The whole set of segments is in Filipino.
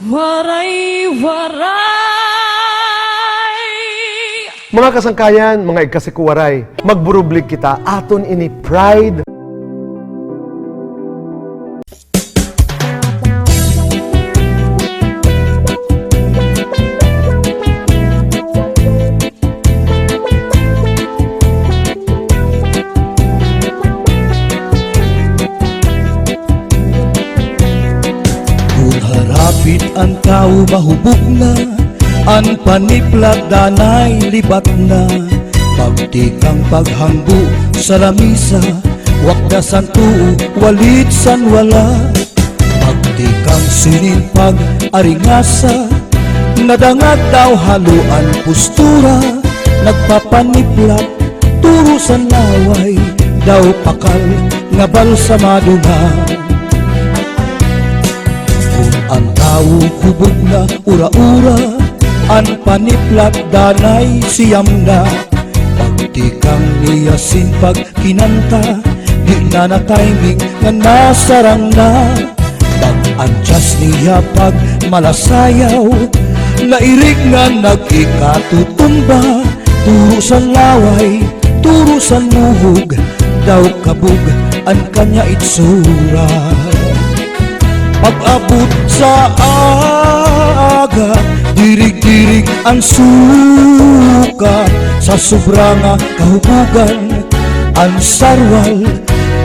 Waray-waray. Mga kasangkayan, mga ikasikuwaray, magburublig kita aton ini pride. Harapit ang tao mahubog na, ang paniplat danay libat na. Pagtikang paghanggo sa lamisa, wakdasan tuo walit san wala. Pagtikang sinimpag aringasa, nadangat daw haluan postura. Nagpapaniplat turo sa laway, daw pakal nga balsamado na. Ang tao hubog na ura-ura, ang paniplat danay siyam na. Pagtikang niya simpag kinanta, di na na timing nga nasarang na. Pag-adjust niya pag malasayaw, nairig nga nag-ikatutumba. Turo sa laway, turo sa muhog, daw kabog ang kanya itsura. Pag-abot sa aga, dirig-dirig ang suka. Sa sobra nga kahubugan, ang sarwal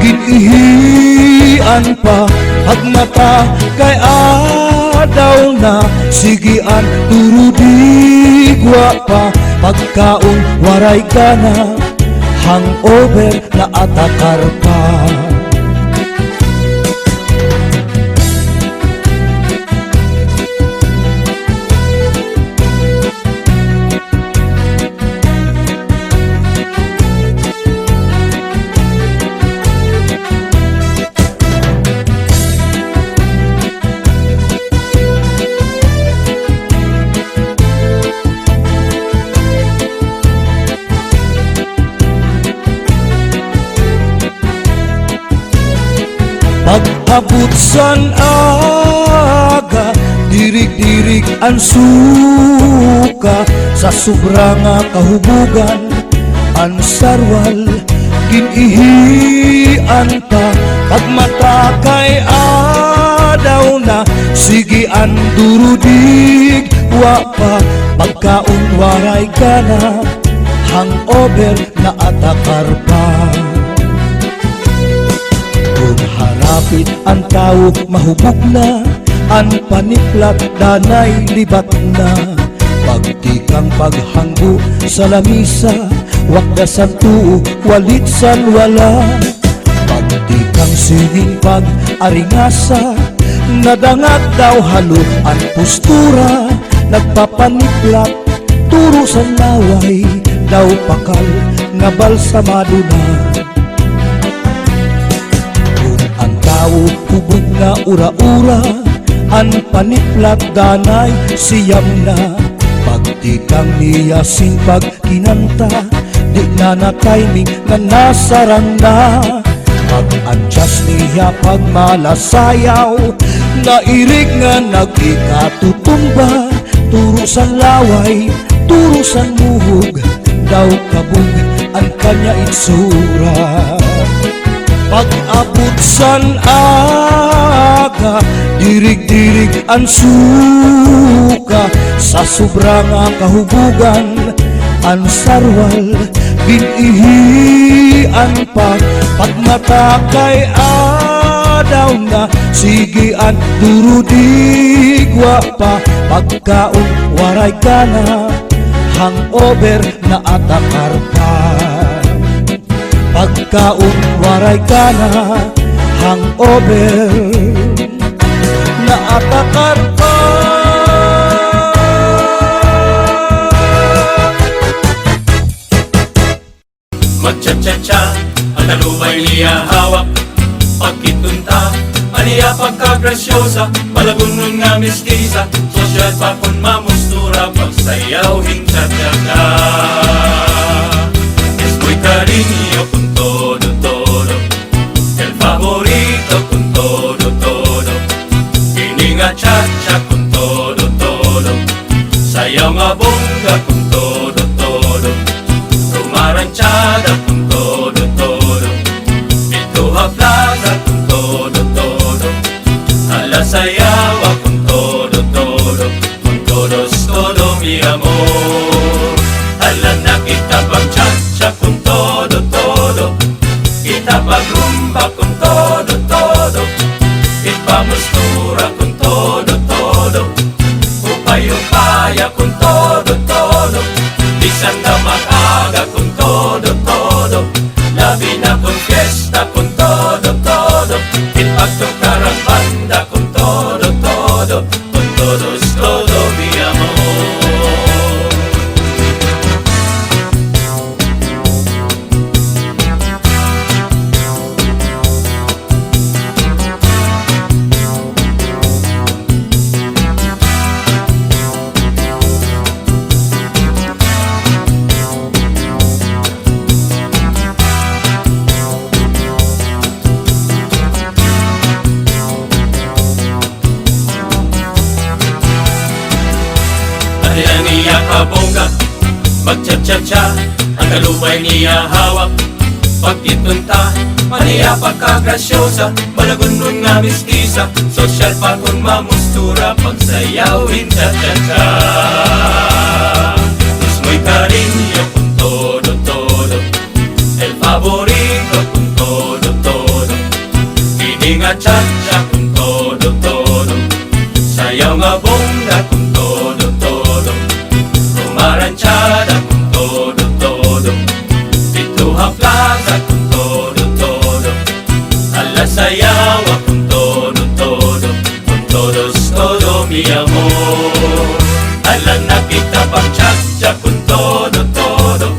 ginihian pa. Pagmata kay adaw na, sigian turudigwa pa. Pagkaon waray ka na, hangover na atakar pa. Pag-abot san aga, dirig-dirig ang suka. Sa sobra nga kahubugan, ang sarwal ginihian pa. Pagmata kay adaw na, sigian durudig wa pa. Pagkaon waray ka na, hangover na atakar pa. Harapit ang tao mahubog na, ang paniplat danay libat na. Pagtikang paghanggo sa lamisa, wakdasan tuo walit san wala. Pagtikang sinimpag aringasa, nadangat daw haluan postura. Nagpapaniplat turo sa laway, daw pakal nga balsamado na. Hubog na ura-ura, ang paniplat danay siyam na. Pagtikang niya simpag kinanta, di na na timing nga nasarang na. Pag-adjust niya pag malasayaw, nairig nga nag-ikatutumba. Turo sa laway, turo sa muhog, daw kabog ang kanya itsura. Pag-abot san aga, dirig-dirig ang suka. Sa sobra nga kahubugan, ang sarwal ginihian pa. Pagmata kay adaw na, sigian durudigwa pa. Pagkaon waray ka na, hangover na atakar pa. Pagkaon waray ka na, hangover na atakar pa. Magcha-cha-cha, ang talubay niya hawak. Pagkitunta, aniya pagkagrasyosa. Palagunon nga mestiza, sosyal pa kung mamustura. Pagsayaw hincha-cha-cha, es muy cariño con todo, todo. El favorito con todo, todo. Kininga cha-cha con todo. kabongga kung todo-todo, Rumaranchada kung todo-todo, Pituha Plaza kung todo-todo, Alasayawa kung todo-todo, kung todos-todo mi amor. Hala na kita pag-cha-cha kung todo-todo, kita pag-rumba kung todo-todo, ipamustura kung todo-todo, upay-upaya kung todo-todo, bisan na mag-aga kung todo-todo, labi na kung fiesta kung todo-todo, ipagtukarang banda kung todo-todo, kung todos-todo mi amor. Ayan niya kabongga, magcha-cha-cha, ang kalubay niya hawak. Pagkitunta, maniya pagkagrasyosa, malagunon nga mistisa, sosyal pa kung mamustura, pagsayawin cha-cha-cha. Es muy cariño kung todo-todo, el favorito kung todo-todo, hindi nga cha-cha kung todo-todo, sayaw nga bongga kung todo-todo, Rumaranchada kung todo-todo, Pituha Plaza kung todo-todo, Alasayawa kung todo-todo, kung todos-todo mi amor. Alam na kita pag-cha-cha kung todo-todo,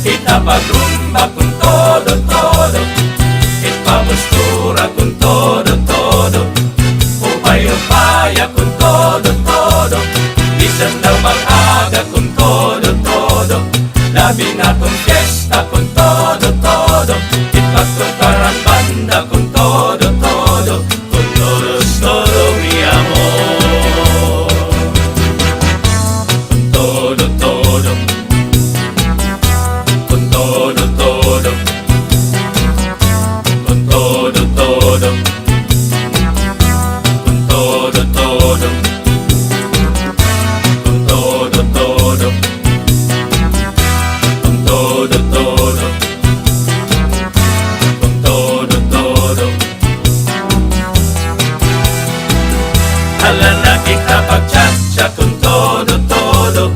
kita pag-rumba kung todo-todo, ipamustura kung todo-todo, upay-upaya kung todo-todo, bisan daw mag-aga kung todo-todo, labi na kung fiesta kung todo-todo, ipagtukarang banda kung todo-todo, kung todos-todo mi amor. Kung todo-todo, kung todo-todo, kung todo-todo, kung todo-todo, kung todo-todo, kung todo-todo, kung todo-todo. Hala na kita pag-cha-cha kung todo-todo,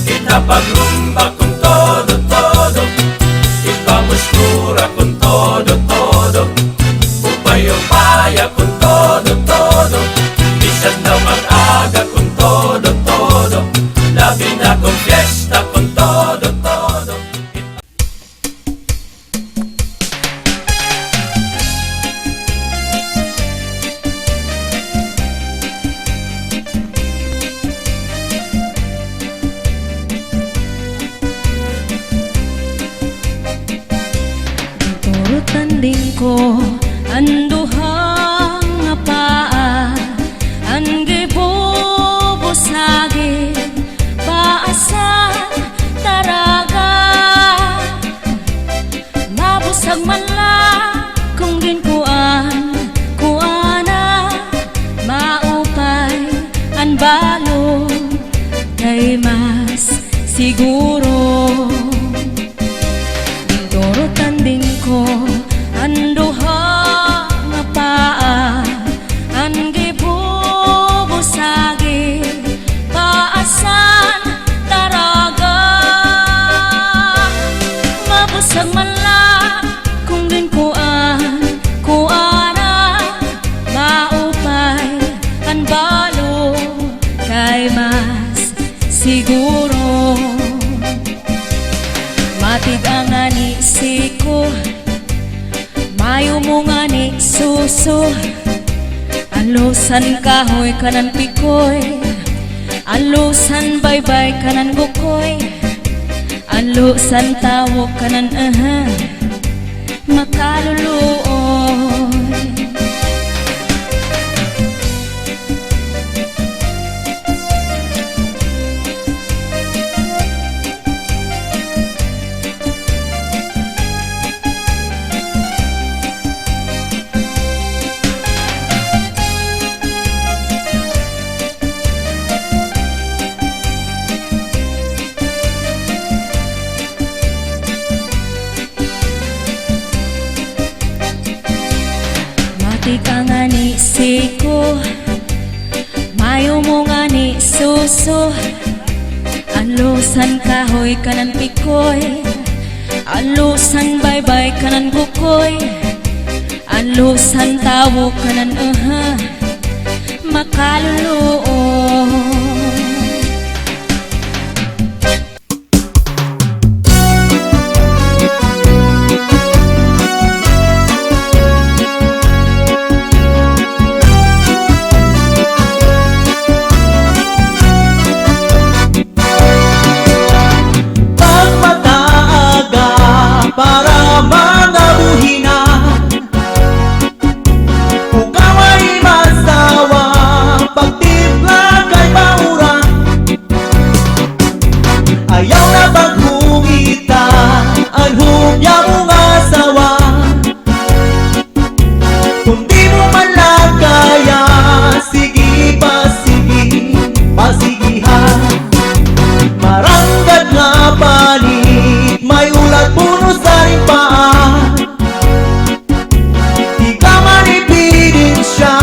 kita pag-rumba kung todo-todo, ipamustura kung todo-todo, upay-upaya kung todo-todo, bisan daw mag-aga kung todo-todo, labi na kung fiesta kung todo-todo. Turutanding ko ang duhang nga paa, ang gibubusagi paasan taraga, mabusag man lang kung ginkuan kuana, maupay ang balo kay mas siguro. Turutanding ko ang duha nga paa, ang gibubusagi paasan taraga, mabusag man lang kung ginkuan kuana, maupay ang balo kay mas siguro. Matig ang ani siko, mayo mo nga ni suso, alusan kahoy kanan pikoy, alusan baybay kanan bukoy, alusan tawok kanan makaluluoy. Mayo mo nga ni suso, alusan kahoy kanan pikoy, alusan baybay kanan bukoy, alusan tawo kanan makaluluo. Para manabuhi na, ukaw ay masawa, pagtipla kay paura. Ayaw na bang humita, ang humya mong asawa. Kung di mo man lang kaya, sige pasigihan. Maranggat nga palit, may ulat puno sa ring paa. Di ka manipiling siya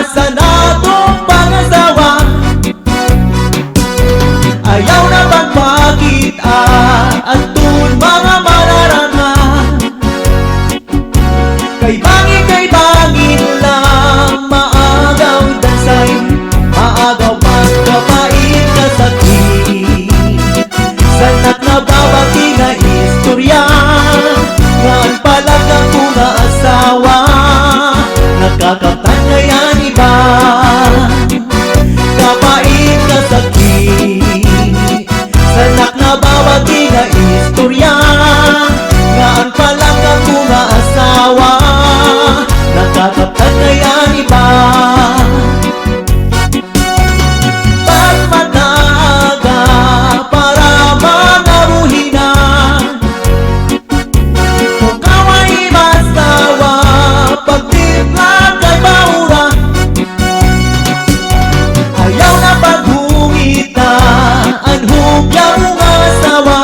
sa natong pangasawa. Ayaw na bang makita at tun mga mararanga. Kay bangin lang, maagaw dansay, maagaw pagkapait ka sakit. Sanak na babati na istorya, ngaan palag ako na asawa, nakakaptan ngayon iba. Kapait ka sakit, sanak na babati na istorya, ngaan palag ako na asawa, nakakaptan ngayon iba. Pagmataga para manabuhi na, ukaw ay masawa, pagtipla kay paura. Ayaw na paghumita, ang humya mong asawa.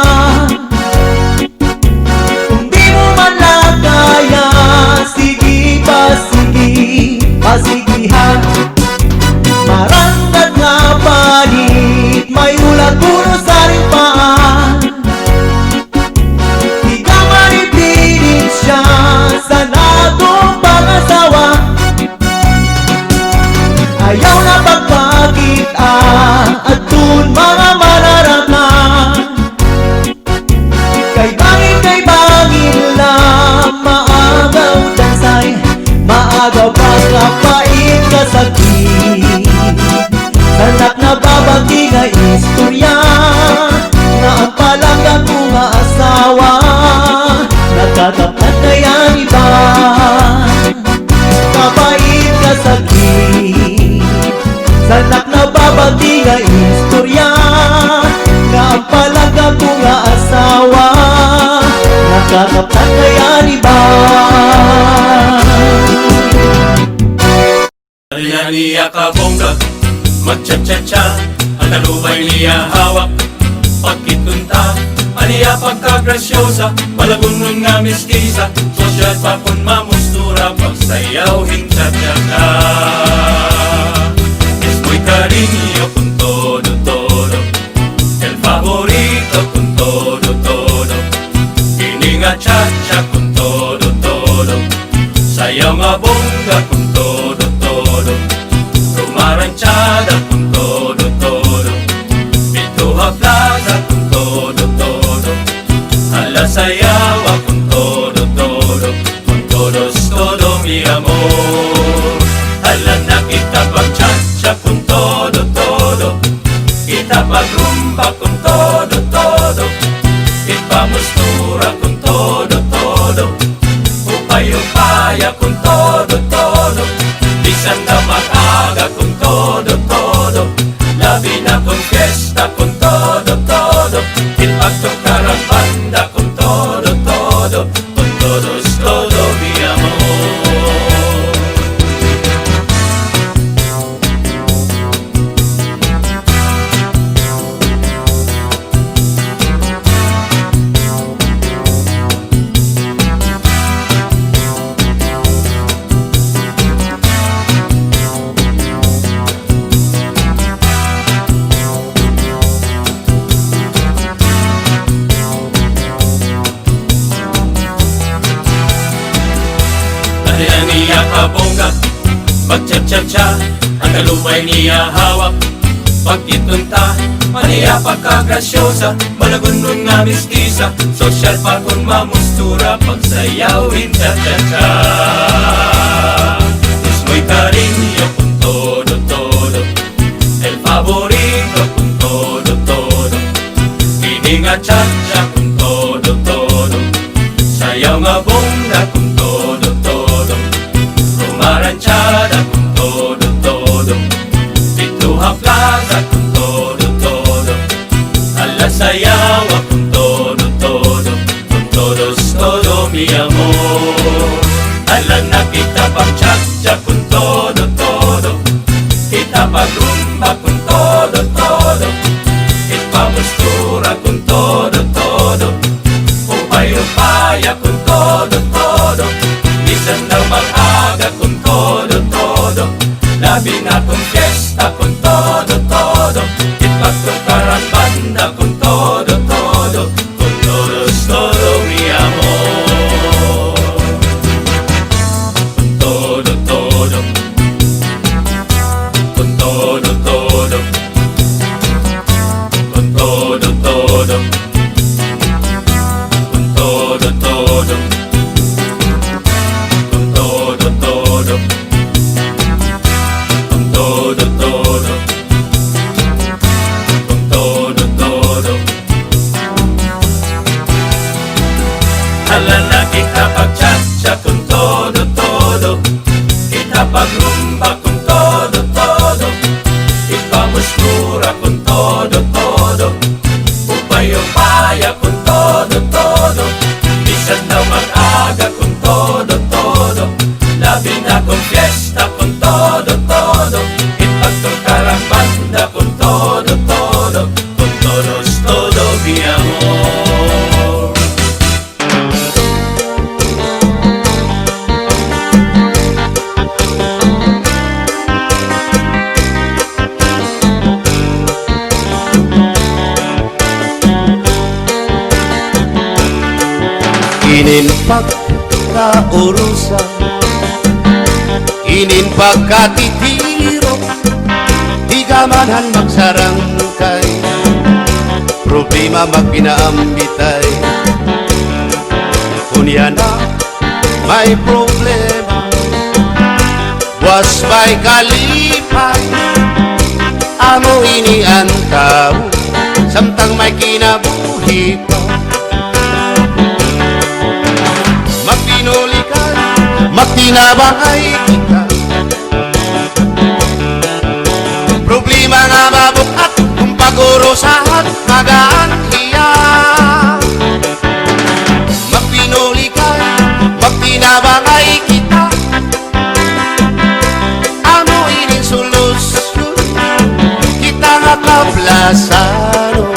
Kung di mo man lang kaya, sige pasigihan. Maranggat nga palit, may ulat puno sa ring paa. Di ka manipiling siya sa natong pangasawa. Ayaw na pagpakita at tun mga mararama. Kay bangin lang, maagaw dansay, maagaw pagkapait ka sakit. Sanak na babati na istorya, nga ang palanggang mga asawa, nakakaptan ngayon iba. Kapait ka sakit, sanak na babati na istorya, nga ang palanggang mga asawa, nakakaptan ngayon iba. Aliya niya kabongga, magcha-cha-cha, ang talubay niya hawak, pagkitunta, aniya pagkagrasyosa, malagunong nga mestiza, sosyal pa kung mamustura, pagsayaw hincha-cha-cha. Es muy cariño con todo, el favorito con todo, hininga cha-cha con todo, sayaw nga bongga con todo, rumaranchada con todo, Pituha Plaza con todo, alasayawa con todo, con todos todo mi amor. Ala na kita pagchacha con todo, kita pagrumba con todo, ipamustura con todo, upay-upaya con todo, bisan na mag-aga con todo, labi na con fiesta con todo, ipagtokar ang banda con todo, con todos todo mi amor. Pagtsa-tsa-tsa, ang kalumay niya hawak. Pag itunta, maniya pagkagrasyosa. Malagunon nga mistisa, sosyal pa kung mamustura. Pagsayawin cha-cha-cha. Es muy cariño con todo, todo. El favorito con todo, todo. Kini nga cha-cha con todo, todo. Sayaw nga bonga con todo, todo. Rumaranchada con todo, todo. Pituha plaza con todo, todo. Ala sayawa con todo, todo. Con todos, todo mi amor. Ala na kita pag-cha-cha con todo, todo. Kita pag-rumba con todo, todo. Ipamustura con todo, todo. Upay-upaya con todo, todo. Minsan daw mag-aga con todo, todo. Labi na kong fiesta con todo, todo. Ipagtukarang banda con todo, todo. Con todos, todo mi amor. Con todo, todo. Con todo, todo. Con todo, todo. Con todo, todo. Con todo, todo. Con todo, todo. Con todo, todo. Alala kita pag-cha-cha con todo, todo. Kita pag-rumba con todo, todo. Ipamustura con todo, todo. Upay-upaya con todo, todo. Bisan daw mag-aga con todo, todo. Labi na kong fiesta con todo, todo. Ipagtukarang banda con todo, todo. Con todos, todo mi amor. Inin pagkaurusan, inin pagkatitiro, di ka manhan magsarangkay, problema magpinaambitay. Kunya na may problema, was by kalipay, amo ini ang tao, samtang may kinabuhi pa. Magpinulikan, magtinabangay kita, problema nga mabukat, kung pagurusahan, magaan iya. Magpinulikan, magtinabangay kita, amo ining solusyon, kita nga kablasano.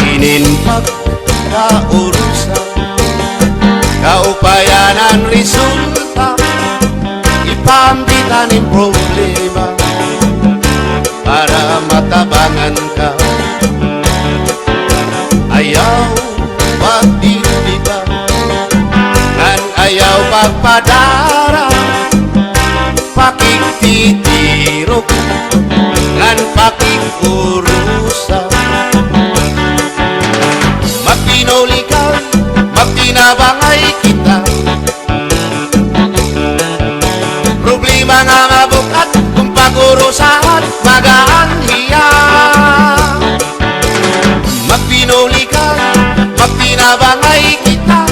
Inin pagkaurusan, kaupayanan resulta, ipambitan ng problema para matabangan ka. Ayaw pagdibita, ngan ayaw pagpadara, pakiktitirok, ngan pakikurusa. Magpinulikan, magtinabangay kita, problema nga mabukat, kung pagurusahan, magaan hiya. Magpinulikan, magtinabangay kita,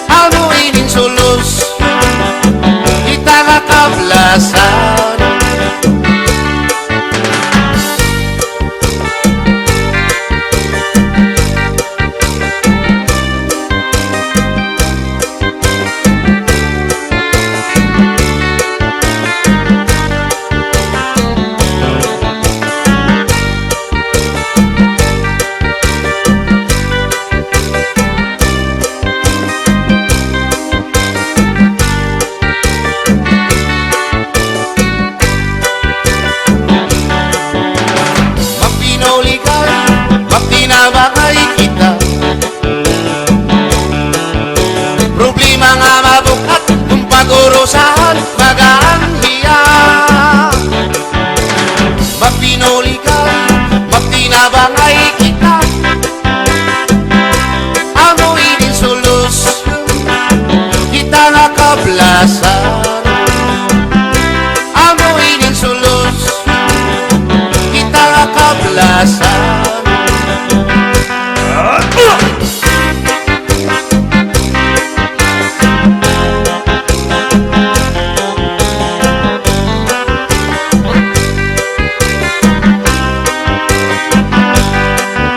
ano ining solusyon, kita nga kablasan. kablasan.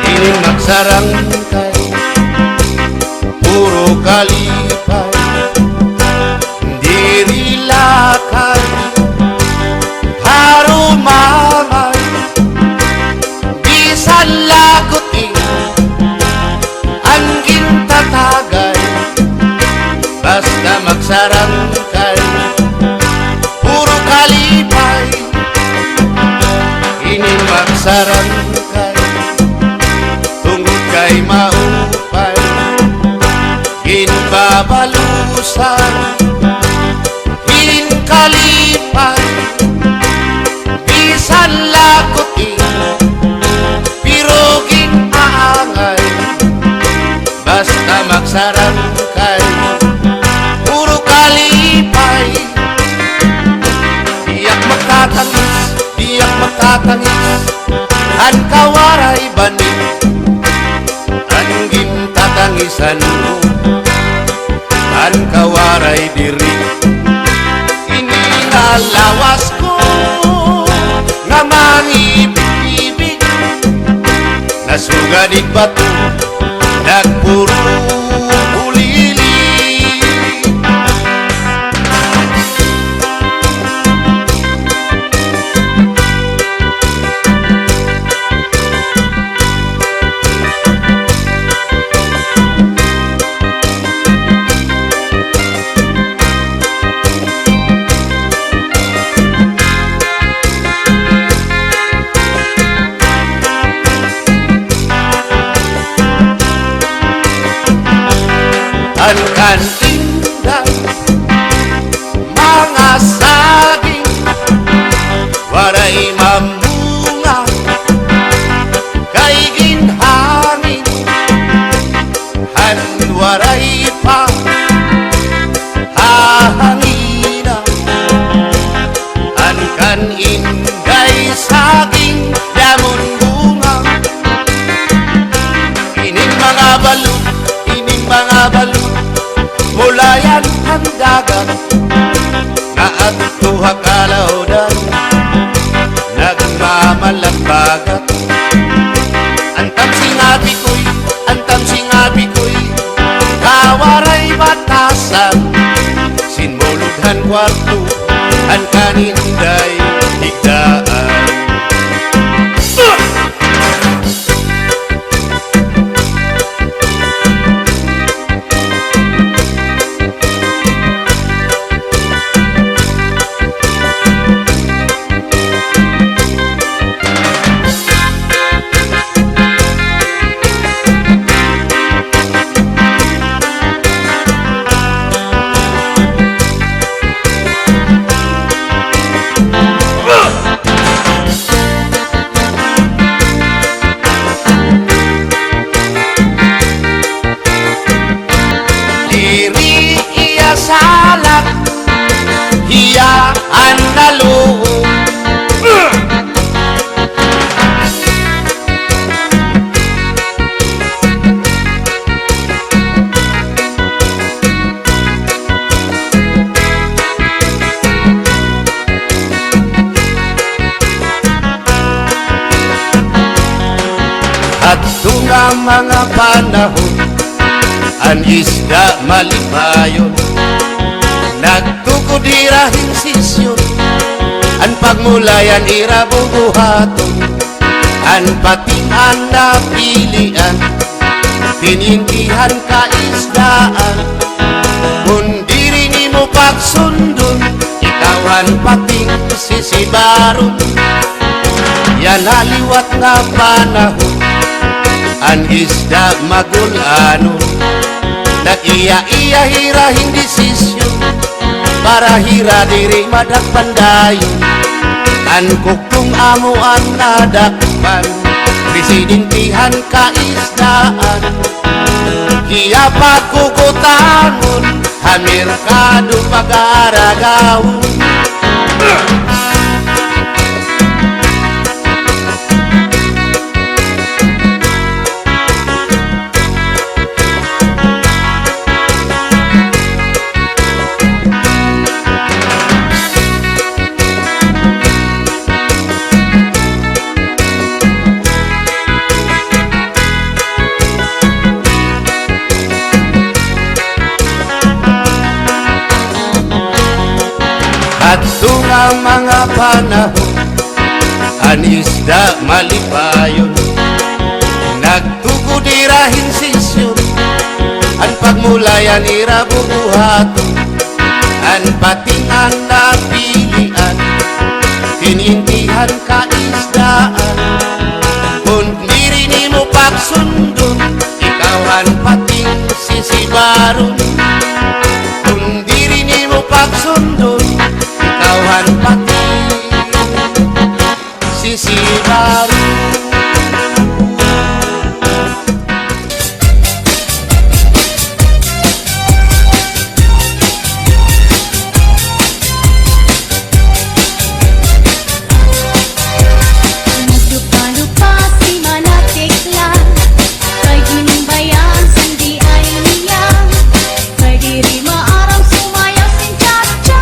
Ini magsarangkay, puro kalipay, dirilakay, harumamay, bisan laguting, anggin tatagay, basta magsarangkay, puro kalipay, ini magsarangkay, tungkol kay maupay, ginbabalusan, kalipay, bisan laguting, piroging aangay, basta magsarangkay, puro kalipay, diyak magtatangis, an kawaray banig, anggin tatangisan mo, an kawaray diri. Lawas ko nga mangibig-ibig, nasugadig bato, nagpuro ulili. Kan indah mga saging, waray mamunga, kay ginhangin, han waray pa hahangina, an kan inday saging, damon bunga, ining mga balut, mulayan ang dagat, naadtuha kalaudan, nagmamalagbagat. Antam singabi ko'y, kawaray batasan, sinmuludhan kwarto, ang kaninday higdaan. Salak hiya andalo, at tunga mga panahon, ang isda malipayon, nagtukudirahin sisyon, ang pagmulayan irabubuhaton, ang patingan na pilian, tinintihan kaisdaan, kung diri mo pagsundon, ikawan pating sisibaron, yan haliwat na panahon, ang isda magulanon, nag-iya-iya hira hindi sisyon, para hira diri madagpandayon, an kuklong amo ang nadakpan, presidentihan kaisdaan, hiya pagkukutangon, hamerkado pag-aaragawon. mga panahon anisda malipayon nagtugo dirahin sisyon an pagmulayan ira bubuhaton an patingan na pilian tinintihan kaisdaan kung diri nimo pagsundon ikawan pating sisibaron kung diri nimo pagsundon ikawan pating sisibaron. Maglupa-lupa si manatiklan kay ginimbayan sandi ay niyang kay diri maarang sumayaw sin cha-cha.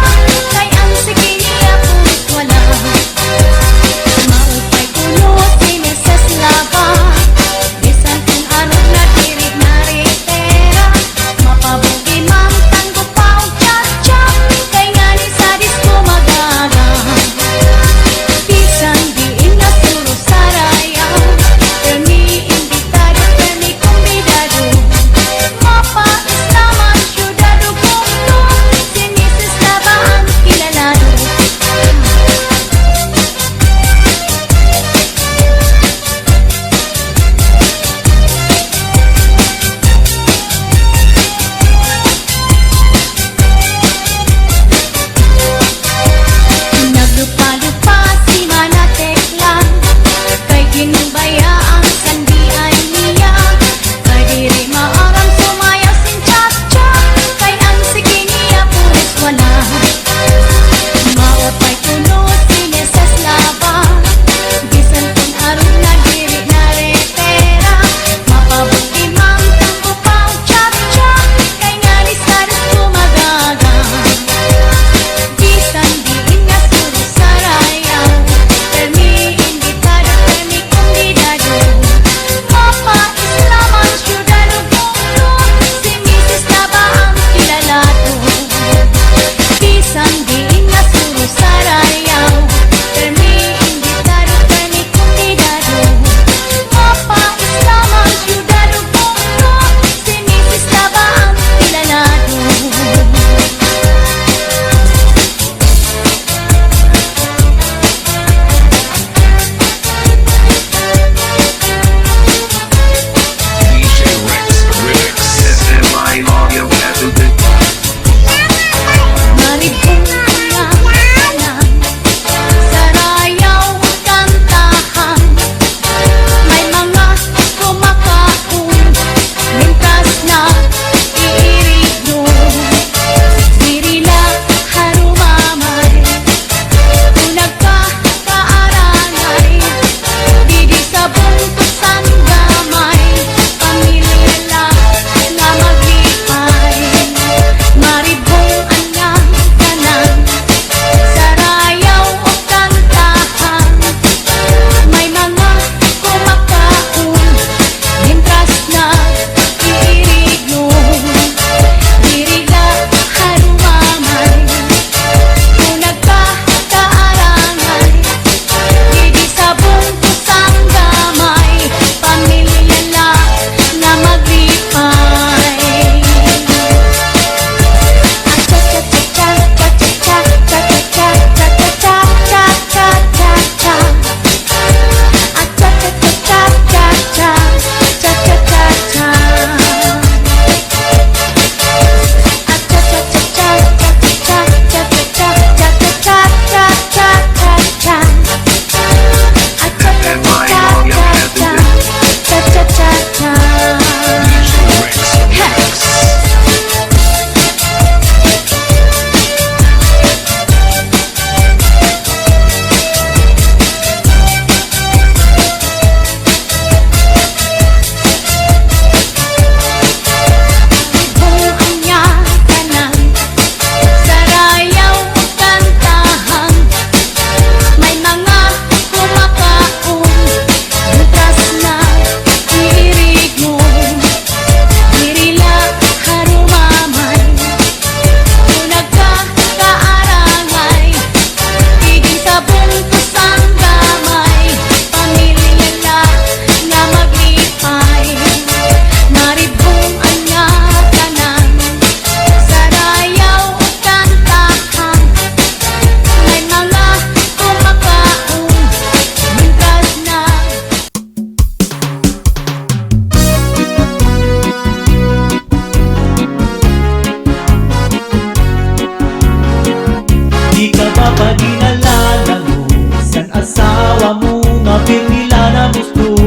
pirmila na gusto.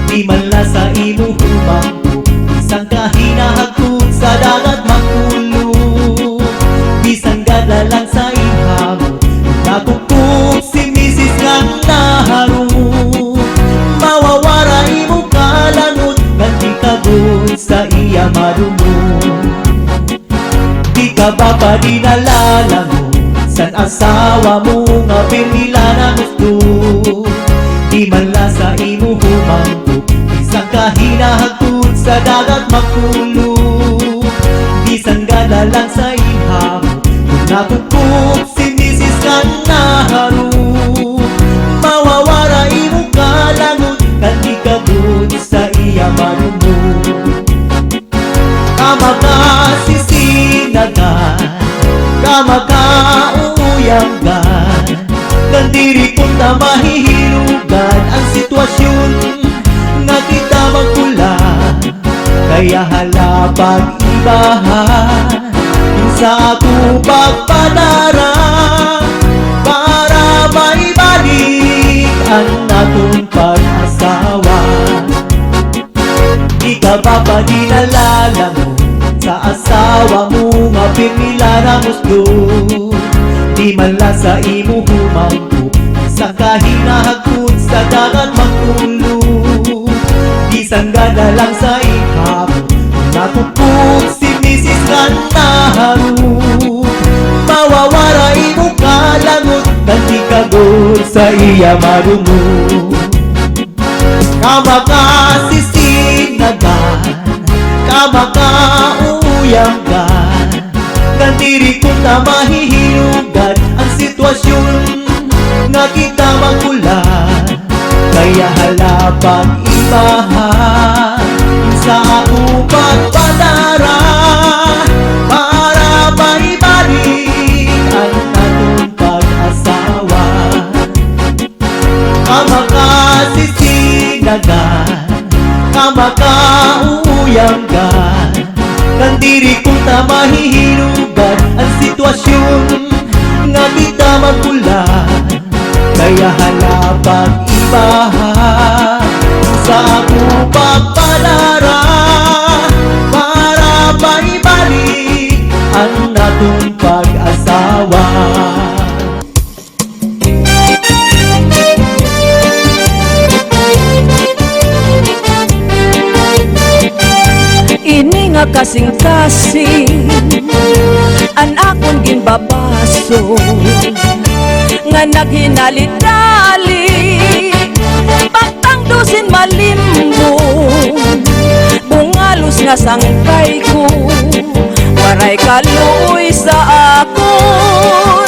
Di man la sa imo humangko, isang kahinahagkod sa dagat magkulong. Bisan gada lang sa ihamo, nakukuk si misis ngang naharong. Mawawara imo kalangot, ganti kagod sa iya marunong. Di ka ba pa dinalalangon, san asawa mo nga pirmila na gusto. Di man la sa imo humangko, isang kahinahagkod sa dagat magkulong. Bisan gada lang sa ihamo, kung nakukuk si misis kang naharong. Mawawara imo kalangot, kanti kagod sa iya marunong. Kamakasisinagan, kamakauuyanggan, kandiri punta mahihilugan ang sitwasyon nga kita magkula. Kaya hala pag-ibahan sa ako pagpadara, para maibalik ang natong pag-asawa. Di ka ba pa dinalalangon sa asawa mo nga pirmila na gusto. Di man la sa imo humangko, sa kahinahagkod sa dagat magkulong. Bisan gada lang sa ihamo, nakukuk si misis nga naharong. Mawawara imo kalangot, kanti kagod sa iya marunong. Kamakasisinagan, kamakauuyanggan, kandiri kunta mahihilugan ang sitwasyon nga kita magkulan. Kaya hala pag-ibahan sa ako pagpadara, para maibalik ang natong pag-asawa. Kamakasisinagan, kamakauuyanggan, kandiri kunta mahihilugan ang sitwasyon nga kita magkulan. Kaya hala pag-ibahan sa ako pagpadara, para maibalik ang natong pag-asawa. Ini nga kasing-kasing an akong ginbabaso, nga naghinali-dali pagtangdusin malimbong. Bungalos nga sangkay ko, waray kaluoy sa akon.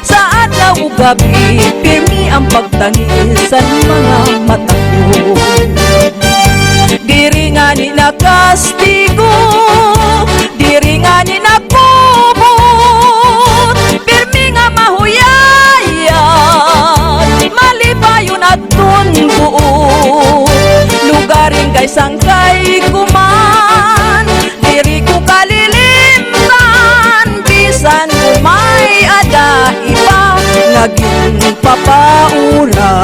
Sa adlaw ug gabi, pirmi ang pagtangis sa mga mata ko. Diri nga ni nakastigo, diri nga ni nakubot, pirmi nga mahuyayat, malipayon at tunbuot. Lugaring kay sangkay kuman, diri ko kalilimtan, bisan kumay ada iba, naging papaura.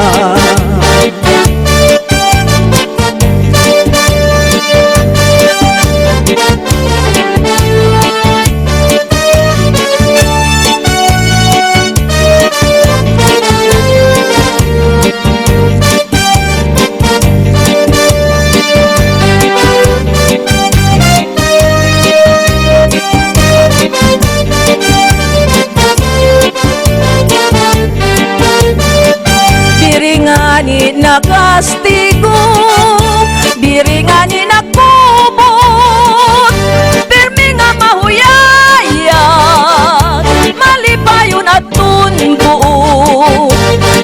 Nakastigo, diri nga ni nakubot, pirmi nga mahuyayat, malipayon at tunbuot.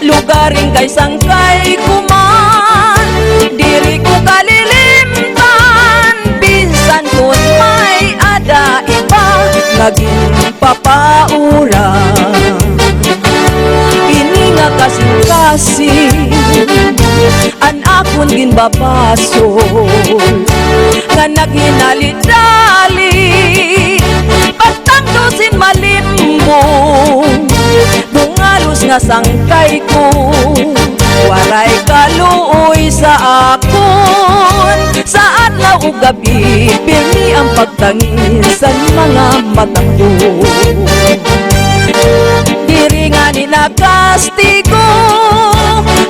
Lugaring kay sangkay kuman, diri ko kalilimtan, bisan kun may ada iba, naging papaura. Ini nga kasing-kasing an akon ginbabasol, nga naghinali-dali pagtangdusin malimbong. Bungalos nga sangkay ko, Waray kaluoy sa akon, sa adlaw ug gabi, pirmi ang pagtangin sa mga matang ko. Diri nga ni nakastigo,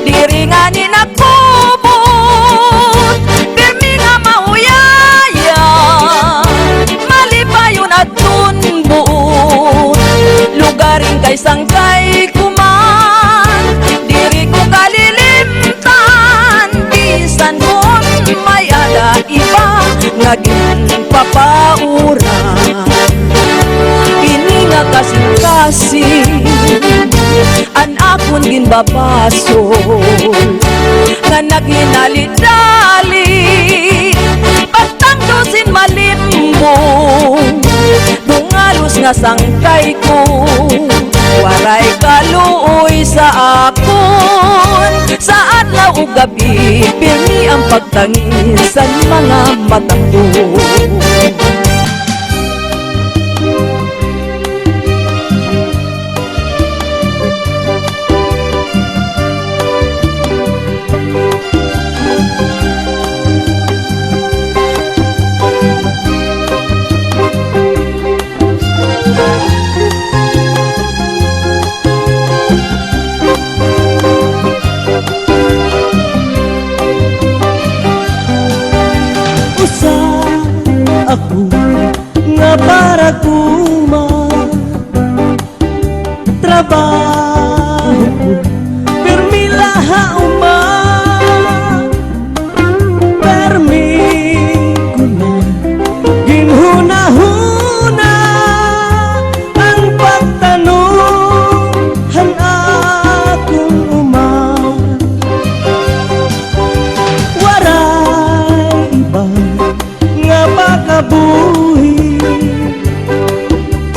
diri nga ni nakubot, pirmi nga mauyaya, malipayon at tunbuot. Lugaring kay sangkay kuman, diri ko kalilimtan, bisan kon may ada iba nga ginpapauran. Kini nga kasing-kasing an akon ginbabasol, nga naghinali-dali pagtangdosin malimbong. Dungalos nga sangkay ko, waray kaluoy sa akon, sa adlaw ug gabi, pirmi ang pagtangin sa mga matang ko. Ako nga para kuman, trabaho ko pirmi laha uman, permi ko na ginhuna-huna ang pagtanong han akong uman. Waray iba nga makabuhi,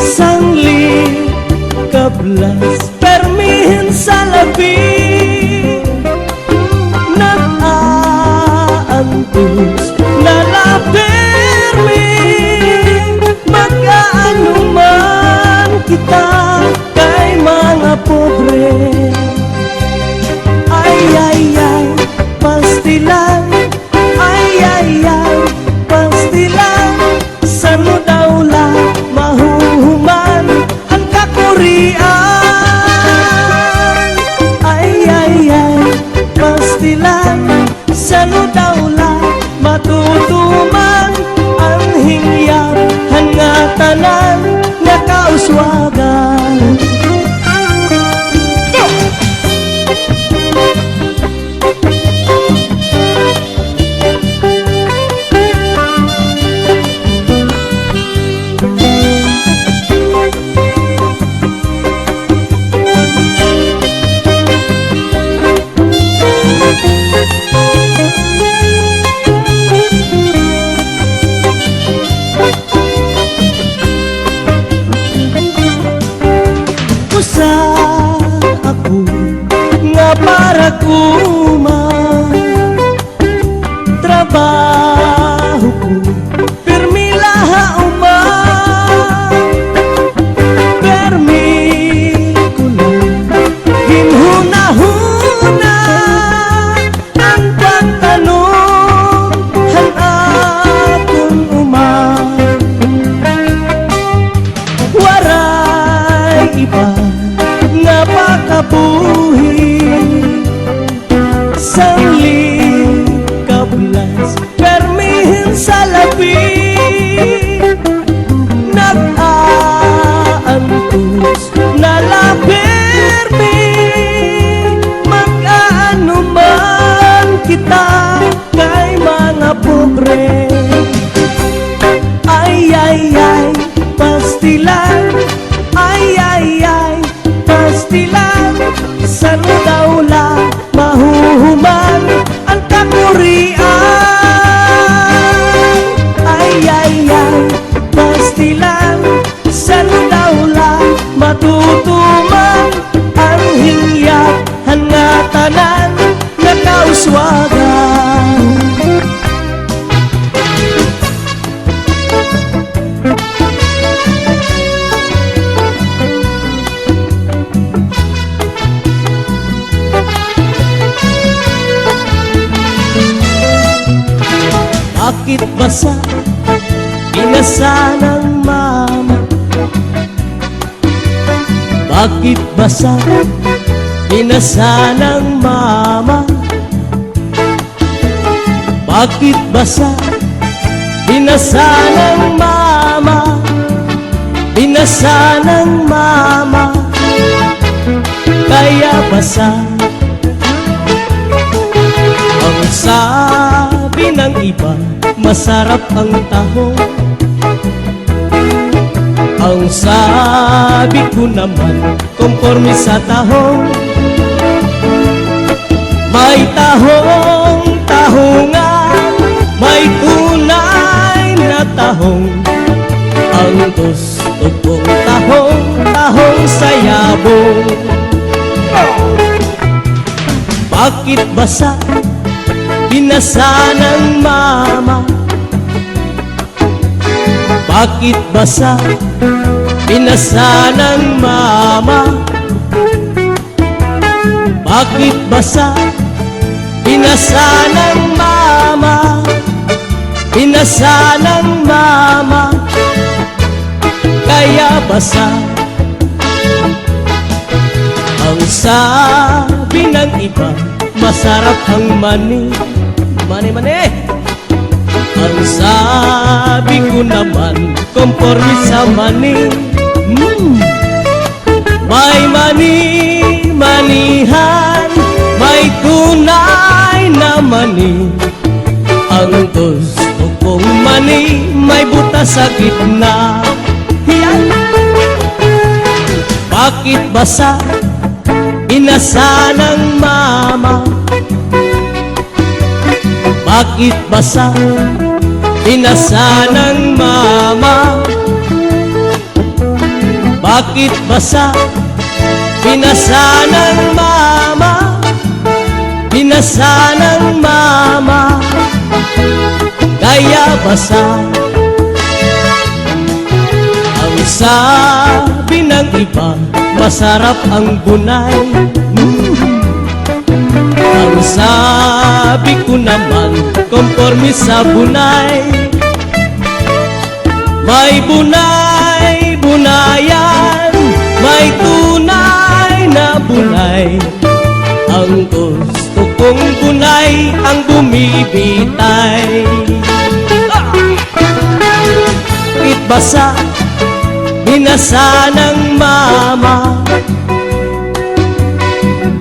sangli kablas permihin sa labi, nag-aantos na lapirmi, mag-aano man kita kay mga pobre. Ay, ay, ay, pastilan, ay, ay, ay, pastilan, sano daw lang mahuhuman ang kakurian. Ay, ay, ay, pastilan, sano daw lang matutuman ang hingyap hangatanan nga kauswagan. Ako nga para kuman, trabaho ko pirmi laha uman, permi ko na ginhuna-huna ang pagtanong han akong uman. Waray iba nga makabuhi, sangli kablas permihin sa labi, nag-aantos na lapirmi, basa binasa ng mama? Bakit basa binasa ng mama? Bakit basa binasa ng mama? Binasa ng mama, kaya basa. Ang sabi ng iba, masarap ang tahong. Ang sabi ko naman, konforme sa tahong. May tahong, tahongan, may tunay na tahong. Ang gusto kong tahong, tahong sayabong. Bakit basa binasa ng mama? Bakit basa binasa ng mama? Bakit basa binasa ng mama? Binasa ng mama, kaya basa. Ang sabi ng iba, masarap ang mani. Mani-mani! Ang sabi ko naman, konforme sa mani. May mani-manihan, may tunay na mani. Ang gusto kong mani, may butas sa gitna. Yan! Bakit basa binasa ng mama? Bakit basa binasa ng mama? Bakit basa binasa ng mama? Binasa ng mama, kaya basa. Ang sabi ng iba, masarap ang bunay. Ang sabi ko naman, konforme sa bunay. May bunay, bunayan, may tunay na bunay. Ang gusto kong bunay, ang bumibitay. Bakit basa binasa ng mama?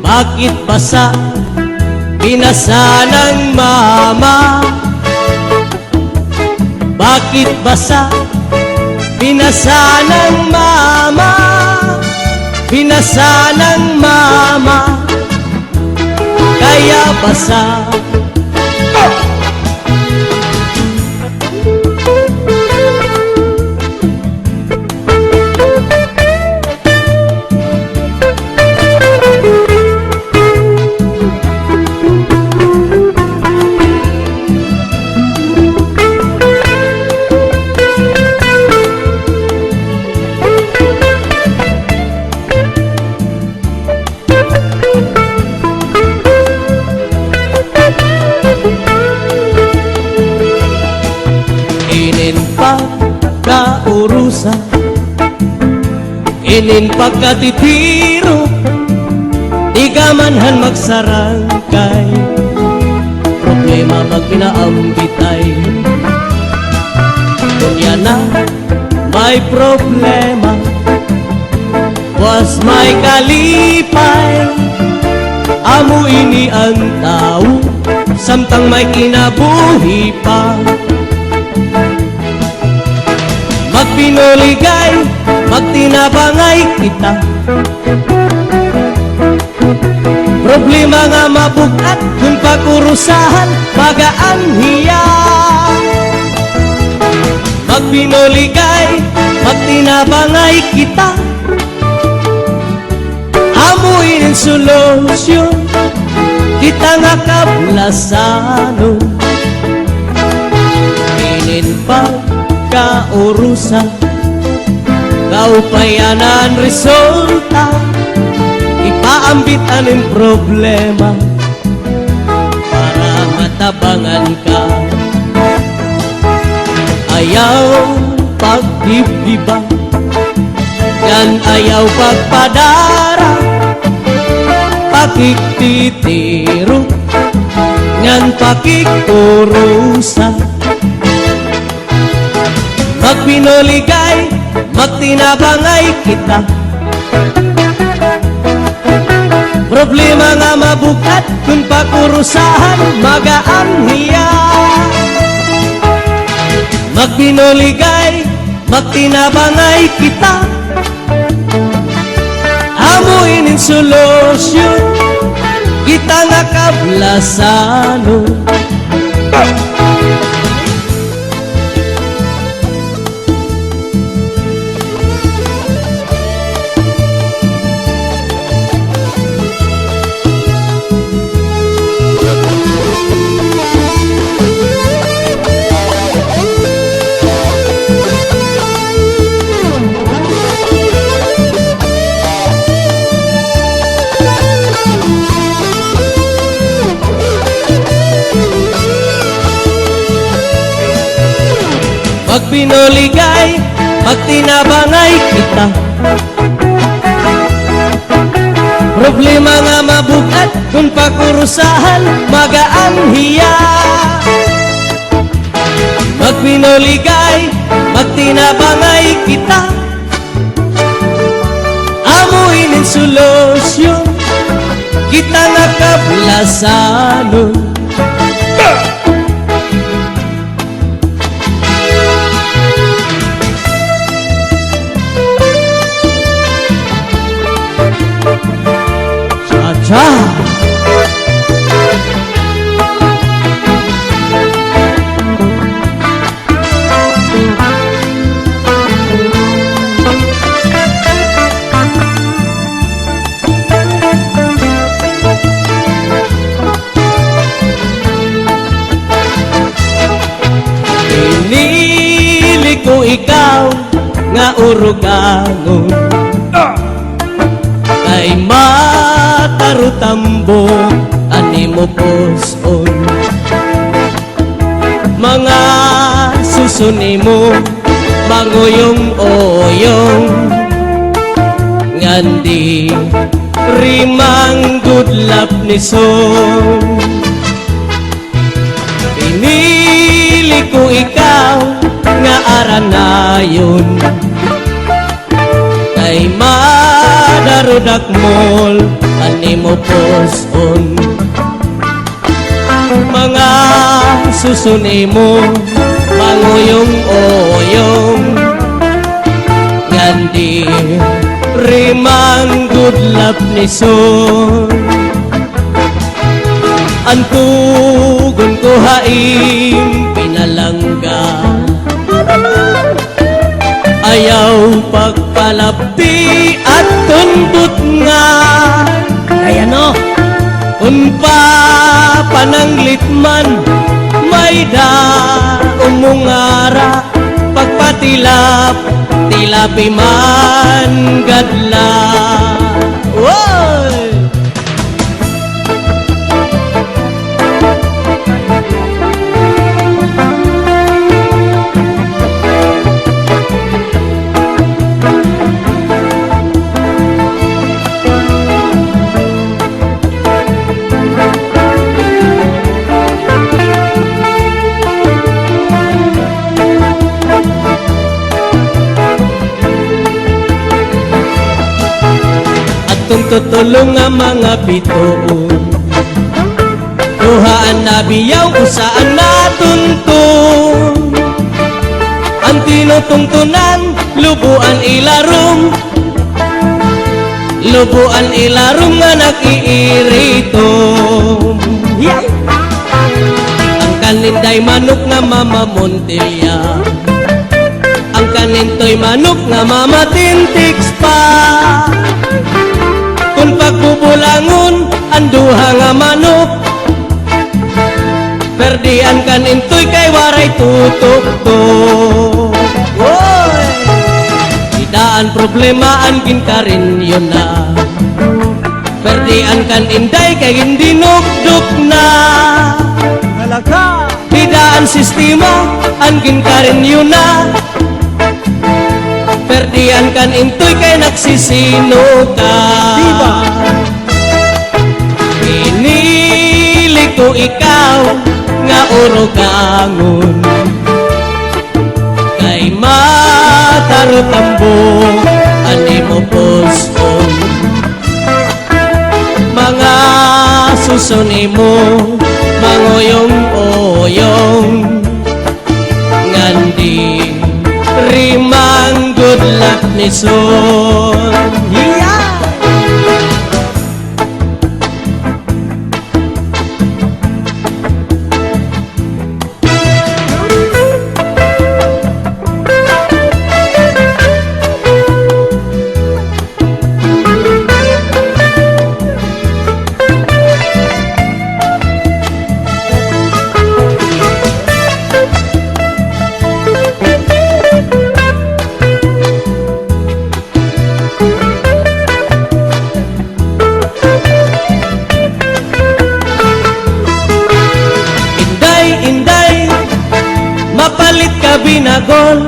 Bakit basa binasa ng mama? Bakit basa binasa ng mama? Binasa ng mama, kaya basa. Pagkaurusa, inin pagkatitiro, di ka manhan magsarangkay. Problema pag pinaambitay, kunya na may problema, was may kalipay. Amo ini ang tao, samtang may kinabuhi pa. Magpinuligay, magtinabangay kita. Problema nga mabugat, kung pagkurusahan, magaan hiya. Magpinuligay, magtinabangay kita. Amuin ang solusyon, kita nga kablasanon. Inin pagkaurusan, kaupayanan resulta, ipaambitan ang problema para matabangan ka. ayaw pagdibdibang, yan ayaw pagpadara, pakiktitiro, yan pakikurusa. Magpinoligay, magtinabangay kita, problema nga mabukat, kung pakurusahan, magaanhiya. Magpinoligay, magtinabangay kita, amuinin solusyon, kita nga kablasano. Magpinoligay, magtinabangay kita, problema nga mabukat, kung pakurusahan, magaanhiya. Magpinoligay, magtinabangay kita, amuinin solusyon, kita nga kablasano. Cha! Pinili ko ikaw nga urugangon, kay matarutambo ani mo poson, mga susuni mo mangoyong-oyong, ngandi rimang gudlap ni son. Pinili ko ikaw nga aranayon, kay madarudak mol ani mo poson, mga susuni mo mangoyong-oyong, ngandi rimang gudlap ni son. Antugon ko haim pinalangga, ayaw pagpalapti at tunbut nga, kaya no, kung pa pananglit man, may da umungara, pagpatilap, tilapi man gadla. Woy! Tutulong nga mga bituon, duhaan na biyaw usaan na tuntun, ang tinutungtunan lubuan ilarum, lubuan ilarum nga nag-iirito. Ang kaninday manok nga mama Montilya, ang kanintoy manok nga mama Tintiks pa, kung pagbubulangon ang duha nga manok, perdian kanintoy kay waray tutok-tok. Woy! Idaan problema angkin ka rin yun na, perdian kan inday kay hindi nukduk na. Halaka! Idaan Ang sistema, angkin ka rin yun na perdian kan intoy kay nagsisino ka. Diba? Pinili ko ikaw nga urugangon kay matarutambo ani mo pospon mga susuni mo mangoyong-oyong ngandi rimang good luck ni son. Yeah! Inday, mapalit ka binagol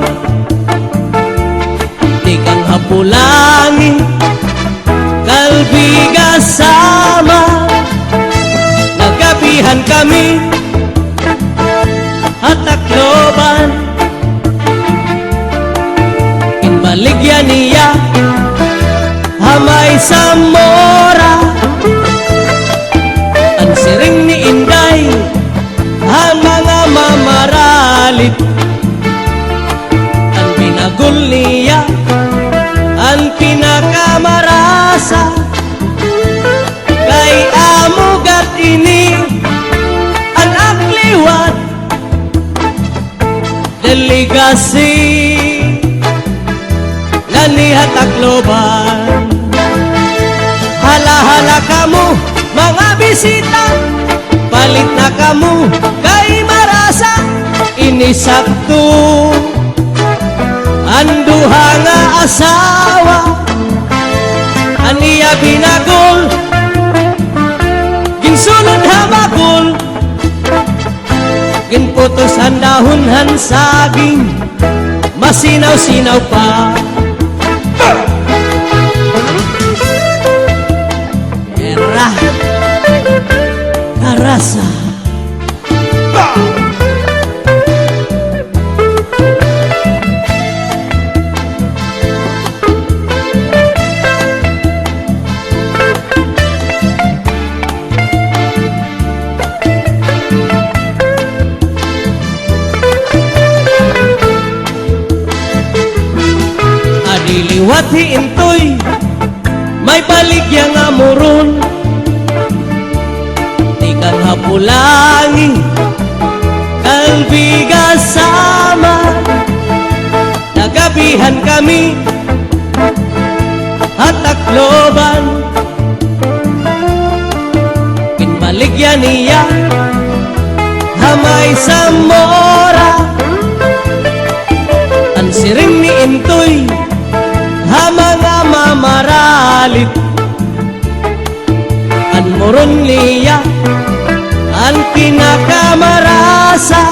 di kang hapulangi kalbiga sama nagabihan kami hatakloban inbaligyan niya hamay sa mora ang siring ni Inday ang mga mamaralit ang binagol niya ang pinakamarasa kay amugat ini ang akliwat delegasi nanihat akloban hala-hala kamu mga bisita palit na kamu kay marasa inisakto anduha nga asawa aniya binagol ginsulod habakol ginputos ang dahon saging masinaw-sinaw pa era karasa adiliwat hiintoy may baligya nga muron di kang hapulangi kalbiga sama nagabihan kami hatakloban kinbaligyan niya hamay sa mora ang siring ni Intoy mga mamaralit ang moron niya ang pinakamarasa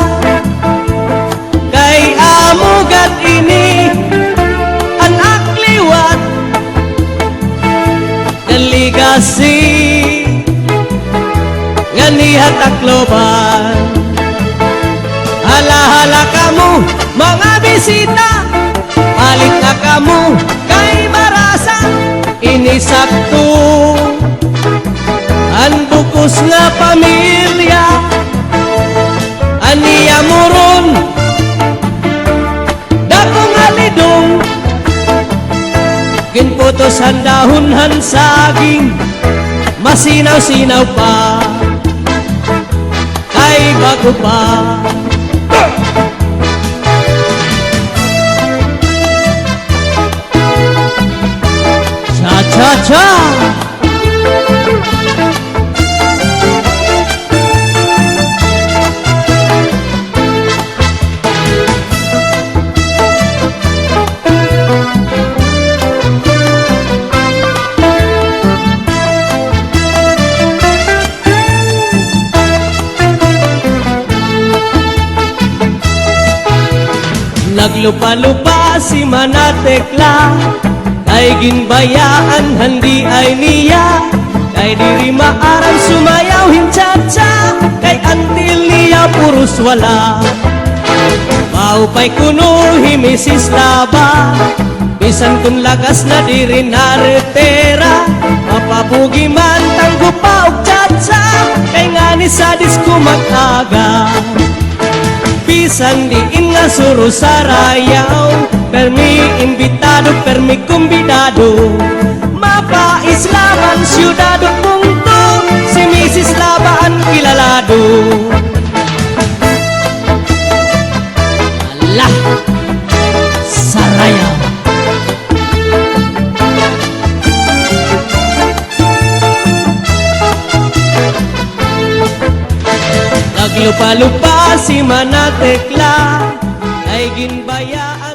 kay amugat ini ang akliwat delegasi ganihat akloban hala-hala kamu mga bisita palit na kamu kay marasa inisakto ang bukos nga pamilya aniya muron dakong alidong ginputos ang dahon saging masinaw-sinaw pa kay bago pa cha-cha Naglupa-lupa si Manatekla, kay ginbayaan handi ay niya, kay diri maaram sumayaw hinchacha, kay antil niya puros wala. Maupay kuno himisis laba, bisan kun lakas na diri naretera, mapabugi man tanggo pa og chacha, kay ngani sa disco mag-aga. Bisan diin nga suro sa rayaw, permi imbitado, permi kumbidado, mapaislaman siyudado punto, si Mrs. Labaan kilalado. Alah, sa rayaw. Naglupa-lupa si Manatekla, ay ginbayaan